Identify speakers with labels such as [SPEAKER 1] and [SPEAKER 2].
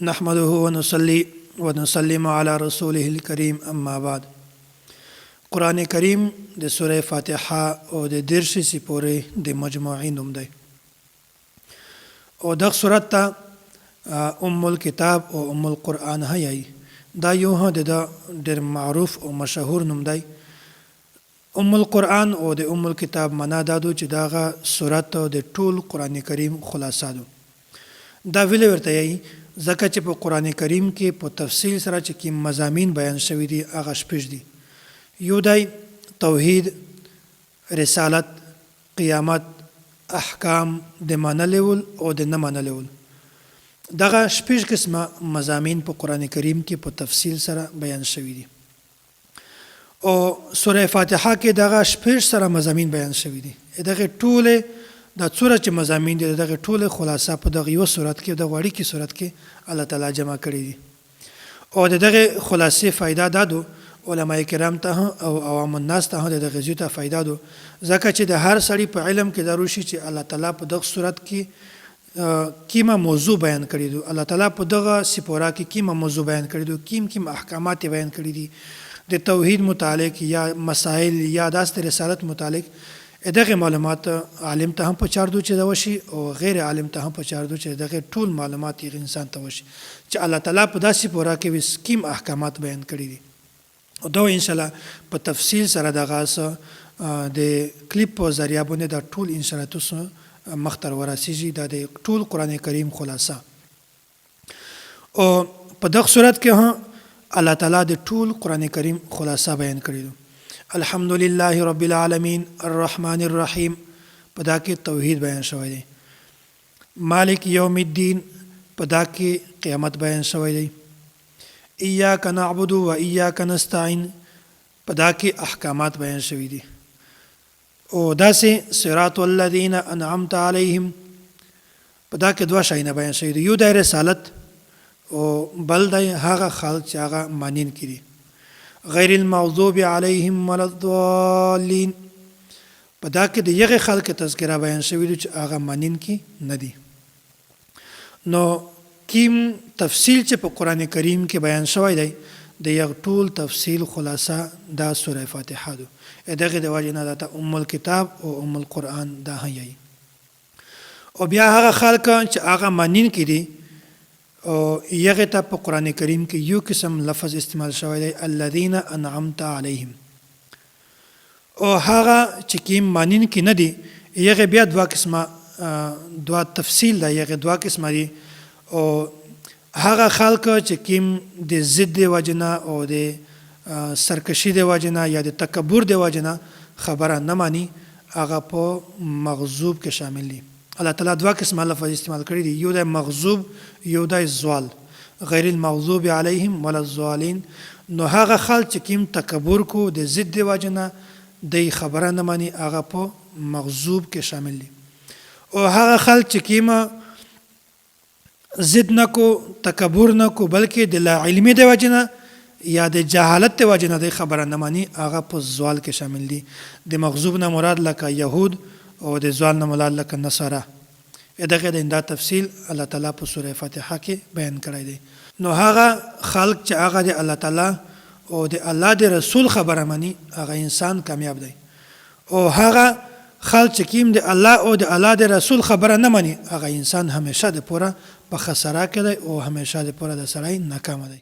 [SPEAKER 1] نحمده ونصلي ونسلم على رسوله الكريم اما بعد. قرآن کریم د سوره فاتحه او د 10 سپورې د مجموعي نوم دی او د سورت ته ام الكتاب او ام القرآن هي دا یو د ډېر معروف او مشهور نوم دی. ام القرآن او د ام الكتاب معنا دا چې داغه سورت د ټول قرآن کریم خلاصه ده. دا ویل ورته یي ځکه چې په قرآن کریم کې په تفصیل سره چې کوم مضامین بیان شوي دي هغه شپږ دي. یو دی توحید، رسالت، قیامت، احکام، د منلو او د نه منلو. دغه شپږ قسمه مضامین په قرآن کریم کې په تفصیل سره بیان شوي دي او سوره فاتحه کې دغه شپږ سره مضامین بیان شوي دي. دغه ټوله دا څوره چې مضامین دي دغه ټوله خلاصه په دغه یو سورت کې د وړي کې سورت کې الله تعالی جمع کړی دي او دغه خلاصې فائدہ دادو علماء کرام ته او عوام الناس ته دغه زیاته فائدہ دو ځکه چې د هر سړي په علم کې ضروري شي چې الله تعالی په دغه صورت کې کیمه موضوع بیان کړی دي. الله تعالی په دغه سپورا کې کیمه موضوع بیان کړی دي، کیم احکامات بیان کړی دي د توحید متعلق یا مسائل یا د رسالت متعلق. دغه معلومات عالم ته هم پچاردو چې دا وشي او غیر عالم ته هم پچاردو چې دغه ټول معلومات یې انسان ته وشي چې الله تعالی په داسې پورا کې وسکیم احکامات بیان کړی دي. او دا ان شاء الله په تفصیل سره دغه د کلیپ په ذریعہ باندې دا ټول ان شاء الله تاسو مختر ورسیږي د ټول قران کریم خلاصه. او په دغه صورت کې هم الله تعالی د ټول قران کریم خلاصه بیان کړی دی. الحمد لله رب العالمین الرحمن الرحیم په دا کې توحید بیان شوی دی. مالک یوم الدین په دا کې قیامت بیان شوی دی. ایاک نعبد و ایاک نستعین په دا کې احکامات بیان شوی دي او داسې صراط الذین انعمت علیهم په دا کې دوه شیونه بیان شوي دي. یو د رسالت او بل د هغه خلک چې هغه مانین کړي. غیر المغضوب علیهم ولا الضالین په دا کې د یغه خلک تذکرہ بیان شوی دی چې هغه مانین کې نه دي. نو کیم تفصیل چې په قران کریم کې بیان شوی دی د یو ټول تفصیل خلاصه دا سوره فاتحه ده. دغه د واجنه د ام الكتاب او ام القرآن دا هي او بیا هغه خلک چې هغه مانین کې دي او یغه ته په قران کریم کې یو قسم لفظ استعمال شوی دی الذين انعمت عليهم او هغه چې کیم مانین کې نه دي یغه بیا دوا قسمه دوا تفصیل دا یغه دوا قسمه دي او هغه خلک چې کیم د ضد وجنه او د سرکشي د وجنه یا د تکبر د وجنه خبره نه مانی هغه په مغضوب کې شامل دي. الله تعالی دوا قسمه لفظ استعمال کړی دي، یو د مغضوب یو د زوال. غیر المغضوب علیهم ولا الضالین نو هغه خلک چې کیم تکبر کو د ضد د وجنه د خبره نه مانی هغه په مغضوب کې شامل دي. او هغه خلک چې کیم ضد نه کو تکبر نه کو بلکې د لا علمي د وجنه یا د جهالت د وجنه د خبره نه مانی هغه په زوال کې شامل دي. د مغضوب نه مراد لکه يهود او د زوال نه مراد لکه نصارا. دغه د انده تفصیل الله تعالی په سوره فاتحه کې بیان کړی دی. نو هغه خلق چې هغه د الله تعالی او د الله د رسول خبره مانی هغه انسان کامیاب دی او هغه خلق چې کیم د الله او د الله د رسول خبره نه مانی هغه انسان همیشه د پوره په خساره کې دی او همیشه د پوره د سړی ناکام دی.